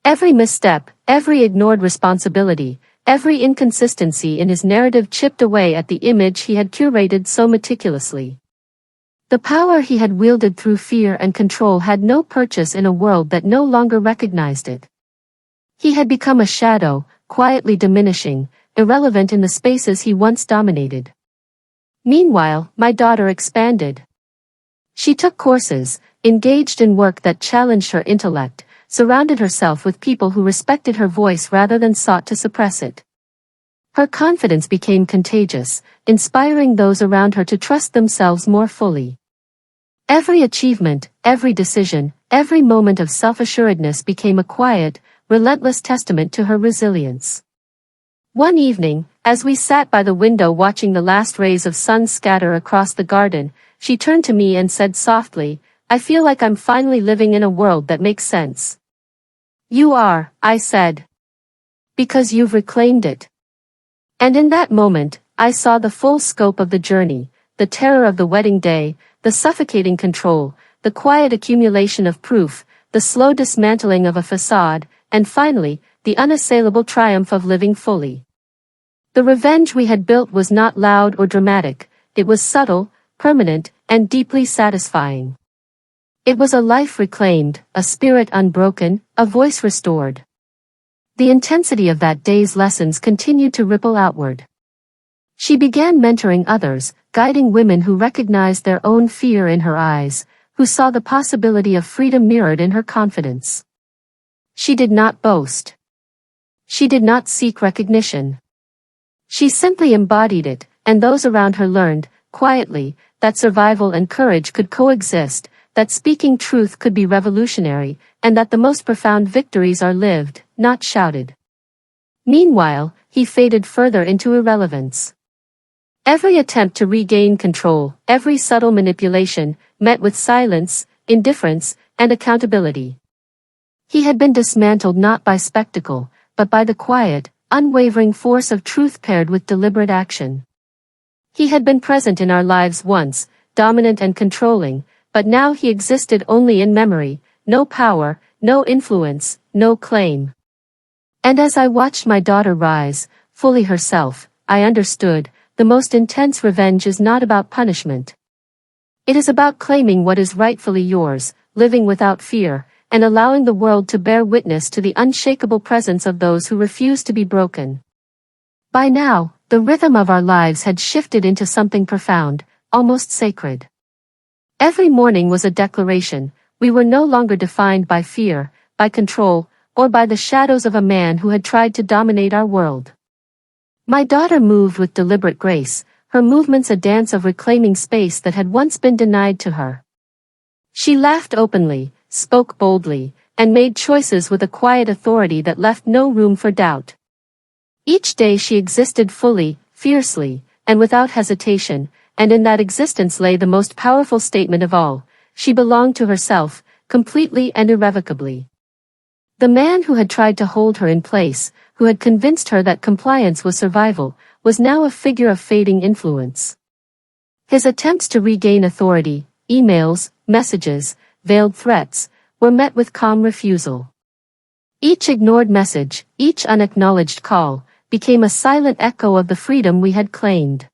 Every misstep, every ignored responsibility, every inconsistency in his narrative chipped away at the image he had curated so meticulously. The power he had wielded through fear and control had no purchase in a world that no longer recognized it. He had become a shadow, quietly diminishing, irrelevant in the spaces he once dominated. Meanwhile, my daughter expanded. She took courses, engaged in work that challenged her intellect, surrounded herself with people who respected her voice rather than sought to suppress it. Her confidence became contagious, inspiring those around her to trust themselves more fully. Every achievement, every decision, every moment of self-assuredness became a quiet, relentless testament to her resilience. One evening, as we sat by the window watching the last rays of sun scatter across the garden, she turned to me and said softly, "I feel like I'm finally living in a world that makes sense." "You are," I said. "Because you've reclaimed it." And in that moment, I saw the full scope of the journey, the terror of the wedding day, the suffocating control, the quiet accumulation of proof, the slow dismantling of a facade, and finally, the unassailable triumph of living fully. The revenge we had built was not loud or dramatic, it was subtle, permanent, and deeply satisfying. It was a life reclaimed, a spirit unbroken, a voice restored. The intensity of that day's lessons continued to ripple outward. She began mentoring others, guiding women who recognized their own fear in her eyes, who saw the possibility of freedom mirrored in her confidence. She did not boast. She did not seek recognition. She simply embodied it, and those around her learned, quietly, that survival and courage could coexist, that speaking truth could be revolutionary, and that the most profound victories are lived, not shouted. Meanwhile, he faded further into irrelevance. Every attempt to regain control, every subtle manipulation, met with silence, indifference, and accountability. He had been dismantled not by spectacle, but by the quiet, unwavering force of truth paired with deliberate action. He had been present in our lives once, dominant and controlling, but now he existed only in memory, no power, no influence, no claim. And as I watched my daughter rise, fully herself, I understood, the most intense revenge is not about punishment. It is about claiming what is rightfully yours, living without fear, and allowing the world to bear witness to the unshakable presence of those who refuse to be broken. By now, the rhythm of our lives had shifted into something profound, almost sacred. Every morning was a declaration. We were no longer defined by fear, by control, or by the shadows of a man who had tried to dominate our world. My daughter moved with deliberate grace, her movements a dance of reclaiming space that had once been denied to her. She laughed openly, spoke boldly, and made choices with a quiet authority that left no room for doubt. Each day she existed fully, fiercely, and without hesitation, and in that existence lay the most powerful statement of all: she belonged to herself, completely and irrevocably. The man who had tried to hold her in place, who had convinced her that compliance was survival, was now a figure of fading influence. His attempts to regain authority, emails, messages, veiled threats, were met with calm refusal. Each ignored message, each unacknowledged call, became a silent echo of the freedom we had claimed.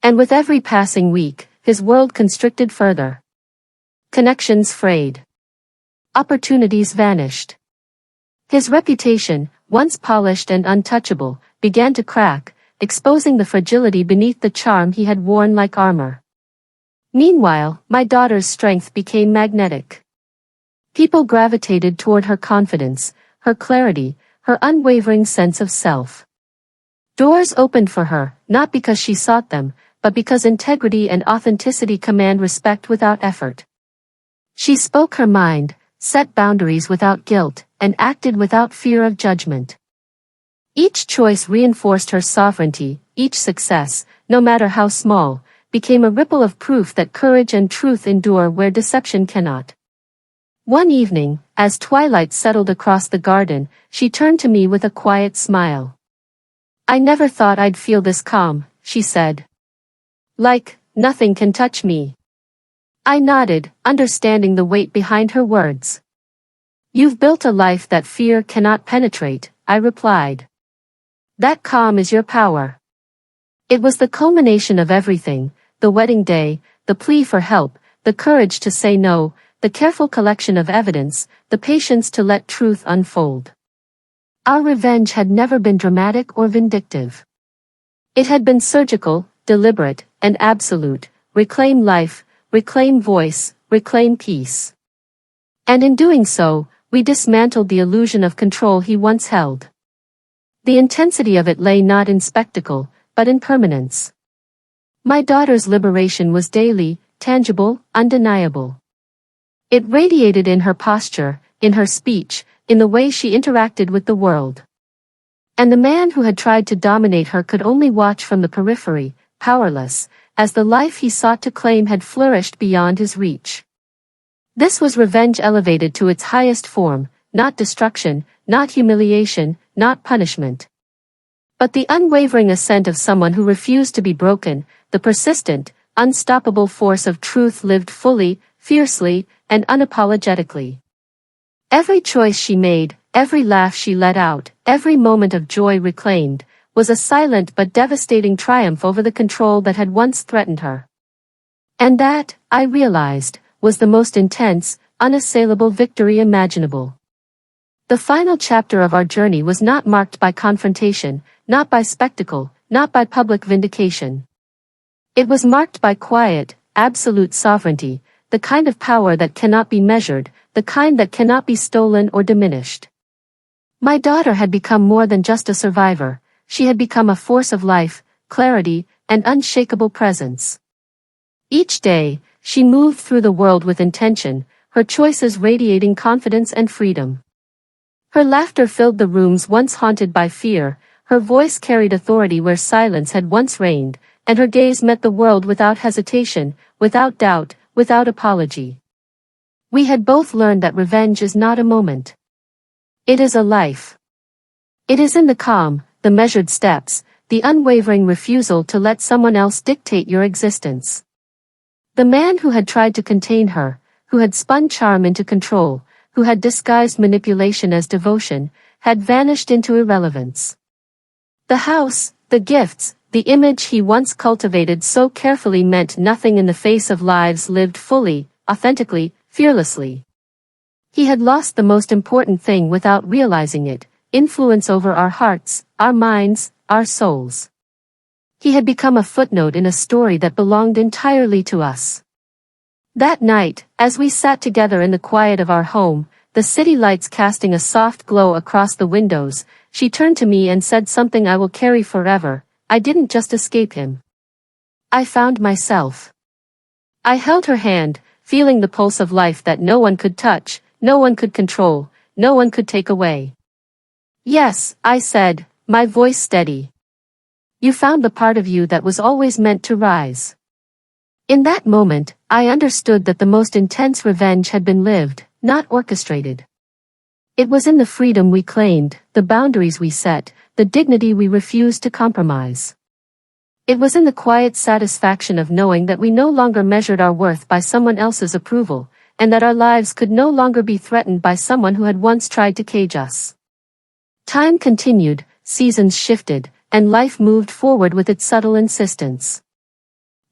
And with every passing week, his world constricted further. Connections frayed. Opportunities vanished. His reputation, once polished and untouchable, began to crack, exposing the fragility beneath the charm he had worn like armor. Meanwhile, my daughter's strength became magnetic. People gravitated toward her confidence, her clarity, her unwavering sense of self. Doors opened for her, not because she sought them, but because integrity and authenticity command respect without effort. She spoke her mind, set boundaries without guilt, and acted without fear of judgment. Each choice reinforced her sovereignty, each success, no matter how small, became a ripple of proof that courage and truth endure where deception cannot. One evening, as twilight settled across the garden, she turned to me with a quiet smile. "I never thought I'd feel this calm," she said. "Like, nothing can touch me." I nodded, understanding the weight behind her words. "You've built a life that fear cannot penetrate," I replied. "That calm is your power." It was the culmination of everything, the wedding day, the plea for help, the courage to say no, the careful collection of evidence, the patience to let truth unfold. Our revenge had never been dramatic or vindictive. It had been surgical, deliberate, and absolute. Reclaim life, reclaim voice, reclaim peace. And in doing so, we dismantled the illusion of control he once held. The intensity of it lay not in spectacle, but in permanence. My daughter's liberation was daily, tangible, undeniable. It radiated in her posture, in her speech, in the way she interacted with the world. And the man who had tried to dominate her could only watch from the periphery, powerless, as the life he sought to claim had flourished beyond his reach. This was revenge elevated to its highest form, not destruction, not humiliation, not punishment. But the unwavering assent of someone who refused to be broken, the persistent, unstoppable force of truth lived fully, fiercely, and unapologetically. Every choice she made, every laugh she let out, every moment of joy reclaimed, was a silent but devastating triumph over the control that had once threatened her. And that, I realized, was the most intense, unassailable victory imaginable. The final chapter of our journey was not marked by confrontation, not by spectacle, not by public vindication. It was marked by quiet, absolute sovereignty, the kind of power that cannot be measured, the kind that cannot be stolen or diminished. My daughter had become more than just a survivor. She had become a force of life, clarity, and unshakable presence. Each day, she moved through the world with intention, her choices radiating confidence and freedom. Her laughter filled the rooms once haunted by fear, her voice carried authority where silence had once reigned, and her gaze met the world without hesitation, without doubt, without apology. We had both learned that revenge is not a moment. It is a life. It is in the calm, the measured steps, the unwavering refusal to let someone else dictate your existence. The man who had tried to contain her, who had spun charm into control, who had disguised manipulation as devotion, had vanished into irrelevance. The house, the gifts, the image he once cultivated so carefully meant nothing in the face of lives lived fully, authentically, fearlessly. He had lost the most important thing without realizing it, influence over our hearts, our minds, our souls. He had become a footnote in a story that belonged entirely to us. That night, as we sat together in the quiet of our home, the city lights casting a soft glow across the windows, she turned to me and said something I will carry forever: I didn't just escape him. I found myself. I held her hand, feeling the pulse of life that no one could touch, no one could control, no one could take away. Yes, I said, my voice steady. You found the part of you that was always meant to rise. In that moment, I understood that the most intense revenge had been lived, not orchestrated. It was in the freedom we claimed, the boundaries we set, the dignity we refused to compromise. It was in the quiet satisfaction of knowing that we no longer measured our worth by someone else's approval, and that our lives could no longer be threatened by someone who had once tried to cage us. Time continued, seasons shifted, and life moved forward with its subtle insistence.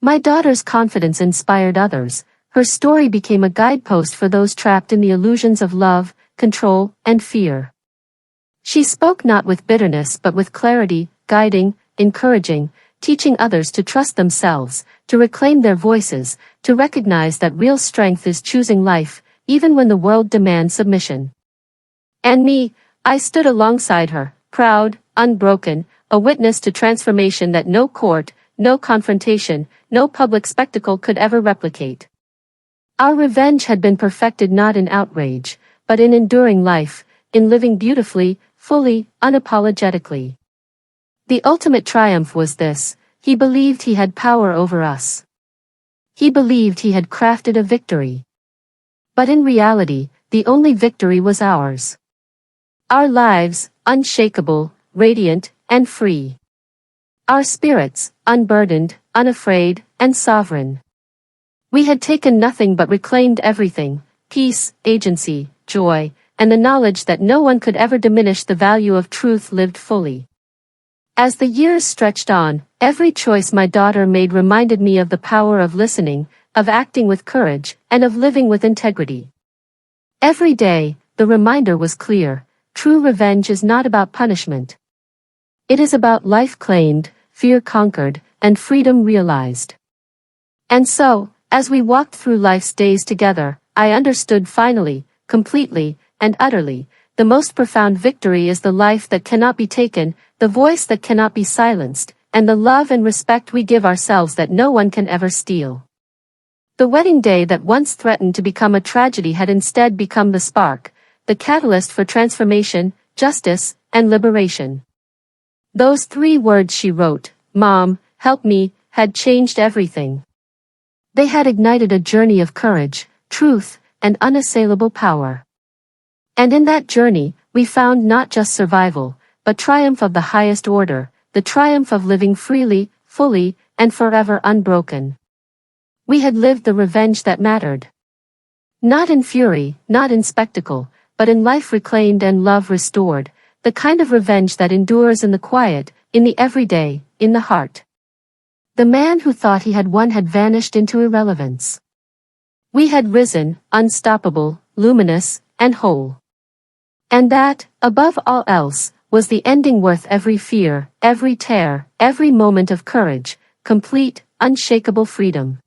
My daughter's confidence inspired others. Her story became a guidepost for those trapped in the illusions of love, control, and fear. She spoke not with bitterness but with clarity, guiding, encouraging, teaching others to trust themselves, to reclaim their voices, to recognize that real strength is choosing life, even when the world demands submission. And me, I stood alongside her, proud, unbroken, a witness to transformation that no court, no confrontation, no public spectacle could ever replicate. Our revenge had been perfected not in outrage, but in enduring life, in living beautifully, fully, unapologetically. The ultimate triumph was this: he believed he had power over us. He believed he had crafted a victory. But in reality, the only victory was ours. Our lives, unshakable, radiant, and free. Our spirits, unburdened, unafraid, and sovereign. We had taken nothing but reclaimed everything: peace, agency, joy, and the knowledge that no one could ever diminish the value of truth lived fully. As the years stretched on, every choice my daughter made reminded me of the power of listening, of acting with courage, and of living with integrity. Every day, the reminder was clear: true revenge is not about punishment. It is about life claimed, fear conquered, and freedom realized. And so, as we walked through life's days together, I understood finally, completely, and utterly, the most profound victory is the life that cannot be taken, the voice that cannot be silenced, and the love and respect we give ourselves that no one can ever steal. The wedding day that once threatened to become a tragedy had instead become the spark, the catalyst for transformation, justice, and liberation. Those 3 words she wrote, "Mom, help me," had changed everything. They had ignited a journey of courage, truth, and unassailable power. And in that journey, we found not just survival, but triumph of the highest order, the triumph of living freely, fully, and forever unbroken. We had lived the revenge that mattered. Not in fury, not in spectacle, but in life reclaimed and love restored, the kind of revenge that endures in the quiet, in the everyday, in the heart. The man who thought he had won had vanished into irrelevance. We had risen, unstoppable, luminous, and whole. And that, above all else, was the ending worth every fear, every tear, every moment of courage, complete, unshakable freedom.